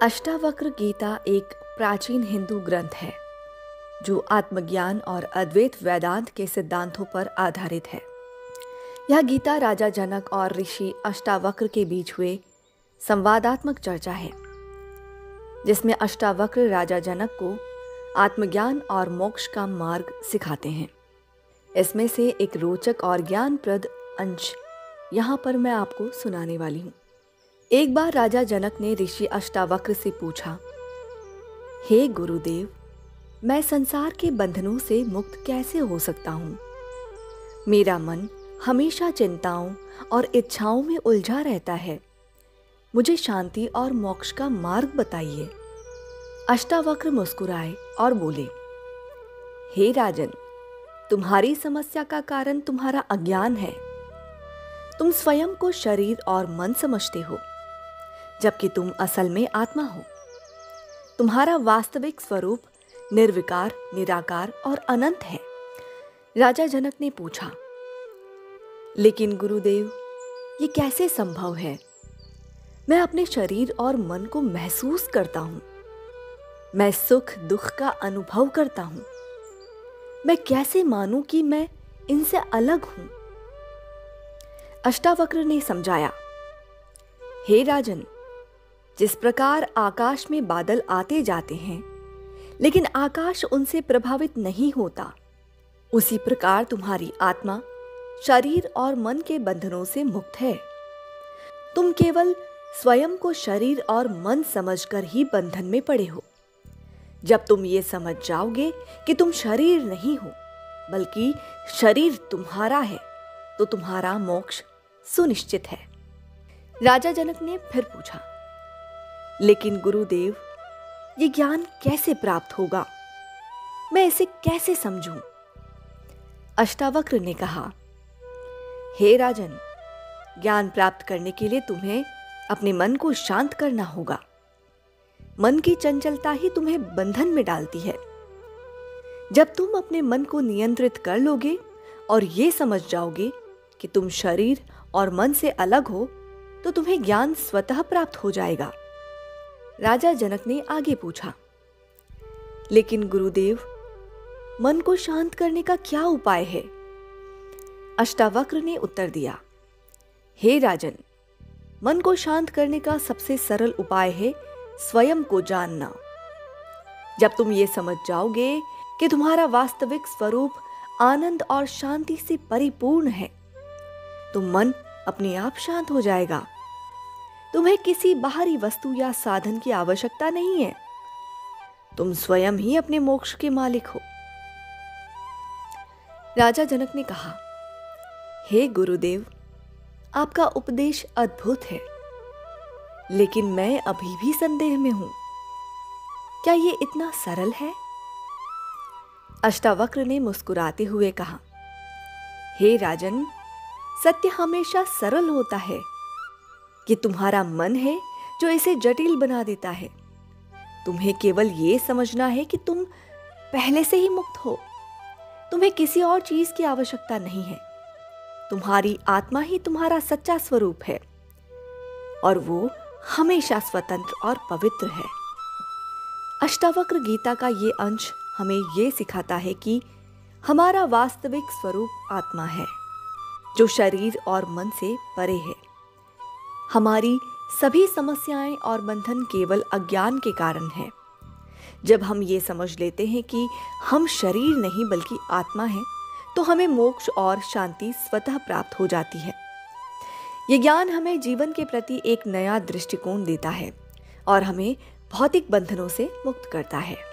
अष्टावक्र गीता एक प्राचीन हिंदू ग्रंथ है जो आत्मज्ञान और अद्वैत वेदांत के सिद्धांतों पर आधारित है। यह गीता राजा जनक और ऋषि अष्टावक्र के बीच हुए संवादात्मक चर्चा है, जिसमें अष्टावक्र राजा जनक को आत्मज्ञान और मोक्ष का मार्ग सिखाते हैं। इसमें से एक रोचक और ज्ञानप्रद अंश यहाँ पर मैं आपको सुनाने वाली हूँ। एक बार राजा जनक ने ऋषि अष्टावक्र से पूछा, हे गुरुदेव, मैं संसार के बंधनों से मुक्त कैसे हो सकता हूँ? मेरा मन हमेशा चिंताओं और इच्छाओं में उलझा रहता है। मुझे शांति और मोक्ष का मार्ग बताइए। अष्टावक्र मुस्कुराए और बोले, हे राजन, तुम्हारी समस्या का कारण तुम्हारा अज्ञान है। तुम स्वयं को शरीर और मन समझते हो, जबकि तुम असल में आत्मा हो। तुम्हारा वास्तविक स्वरूप निर्विकार, निराकार और अनंत है। राजा जनक ने पूछा, लेकिन गुरुदेव, ये कैसे संभव है? मैं अपने शरीर और मन को महसूस करता हूं। मैं सुख दुख का अनुभव करता हूं। मैं कैसे मानूं कि मैं इनसे अलग हूं? अष्टावक्र ने समझाया, हे राजन, जिस प्रकार आकाश में बादल आते जाते हैं लेकिन आकाश उनसे प्रभावित नहीं होता, उसी प्रकार तुम्हारी आत्मा शरीर और मन के बंधनों से मुक्त है। तुम केवल स्वयं को शरीर और मन समझकर ही बंधन में पड़े हो। जब तुम ये समझ जाओगे कि तुम शरीर नहीं हो बल्कि शरीर तुम्हारा है, तो तुम्हारा मोक्ष सुनिश्चित है। राजा जनक ने फिर पूछा, लेकिन गुरुदेव, ये ज्ञान कैसे प्राप्त होगा? मैं इसे कैसे समझूं? अष्टावक्र ने कहा, हे राजन, ज्ञान प्राप्त करने के लिए तुम्हें अपने मन को शांत करना होगा। मन की चंचलता ही तुम्हें बंधन में डालती है। जब तुम अपने मन को नियंत्रित कर लोगे और ये समझ जाओगे कि तुम शरीर और मन से अलग हो, तो तुम्हें ज्ञान स्वतः प्राप्त हो जाएगा। राजा जनक ने आगे पूछा, लेकिन गुरुदेव, मन को शांत करने का क्या उपाय है? अष्टावक्र ने उत्तर दिया, हे राजन, मन को शांत करने का सबसे सरल उपाय है स्वयं को जानना। जब तुम ये समझ जाओगे कि तुम्हारा वास्तविक स्वरूप आनंद और शांति से परिपूर्ण है, तो मन अपने आप शांत हो जाएगा। तुम्हें किसी बाहरी वस्तु या साधन की आवश्यकता नहीं है। तुम स्वयं ही अपने मोक्ष के मालिक हो। राजा जनक ने कहा, हे गुरुदेव, आपका उपदेश अद्भुत है, लेकिन मैं अभी भी संदेह में हूं। क्या ये इतना सरल है? अष्टावक्र ने मुस्कुराते हुए कहा, हे राजन, सत्य हमेशा सरल होता है। कि तुम्हारा मन है जो इसे जटिल बना देता है। तुम्हें केवल ये समझना है कि तुम पहले से ही मुक्त हो। तुम्हें किसी और चीज की आवश्यकता नहीं है। तुम्हारी आत्मा ही तुम्हारा सच्चा स्वरूप है और वो हमेशा स्वतंत्र और पवित्र है। अष्टावक्र गीता का ये अंश हमें ये सिखाता है कि हमारा वास्तविक स्वरूप आत्मा है, जो शरीर और मन से परे है। हमारी सभी समस्याएं और बंधन केवल अज्ञान के कारण हैं। जब हम ये समझ लेते हैं कि हम शरीर नहीं बल्कि आत्मा हैं, तो हमें मोक्ष और शांति स्वतः प्राप्त हो जाती है। ये ज्ञान हमें जीवन के प्रति एक नया दृष्टिकोण देता है और हमें भौतिक बंधनों से मुक्त करता है।